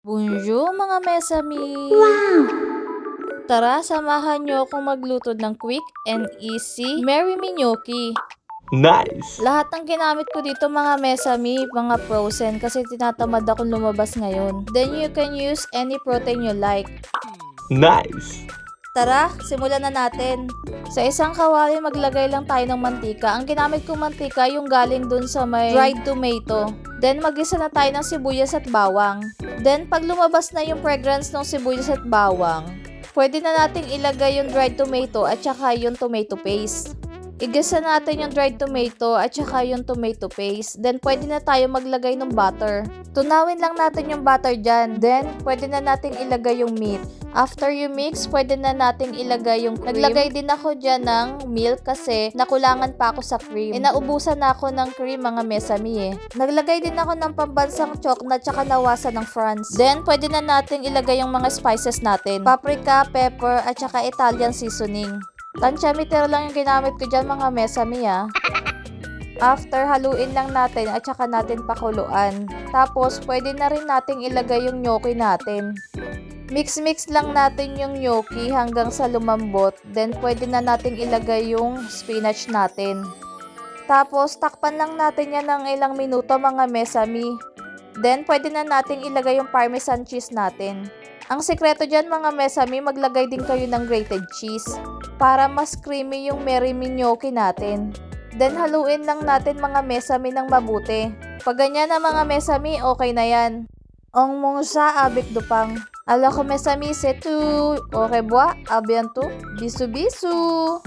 Bonjour mga mesami! Tara, samahan niyo akong magluto ng quick and easy Merry Me Gnocchi. Nice! Lahat ng ginamit ko dito mga mesami, mga frozen kasi tinatamad akong lumabas ngayon. Then you can use any protein you like. Nice! Tara, simulan na natin. Sa isang kawali, maglagay lang tayo ng mantika. Ang ginamit kong mantika yung galing dun sa may dried tomato. Then magisa na tayo ng sibuyas at bawang. Then pag lumabas na yung fragrance ng sibuyas at bawang, pwede na nating ilagay yung dried tomato at saka yung tomato paste. Igisa natin yung dried tomato at saka yung tomato paste. Then pwede na tayo maglagay ng butter. Tunawin lang natin yung butter dyan. Then pwede na nating ilagay yung meat. After you mix, pwede na nating ilagay yung cream. Naglagay din ako dyan ng milk kasi nakulangan pa ako sa cream. Naubusan na ako ng cream mga mesami eh. Naglagay din ako ng pambansang chocolate tsaka nawasa ng France. Then pwede na nating ilagay yung mga spices natin. Paprika, pepper at saka Italian seasoning. Tansya meter lang yung ginamit ko dyan mga mesami ah. After, haluin lang natin at saka natin pakuluan. Tapos, pwede na rin nating ilagay yung gnocchi natin. Mix lang natin yung gnocchi hanggang sa lumambot. Then, pwede na nating ilagay yung spinach natin. Tapos, takpan lang natin yan ng ilang minuto mga mesami. Then, pwede na nating ilagay yung parmesan cheese natin. Ang sekreto dyan mga mesami, maglagay din kayo ng grated cheese para mas creamy yung Merry Me Gnocchi natin. Then haluin lang natin mga mesami ng mabuti. Pag ganyan na mga mesami, okay na yan. Ang mungsa abik dupang. Ala ko mesami, c'est tout. Au revoir, à bientôt. Bisous bisous.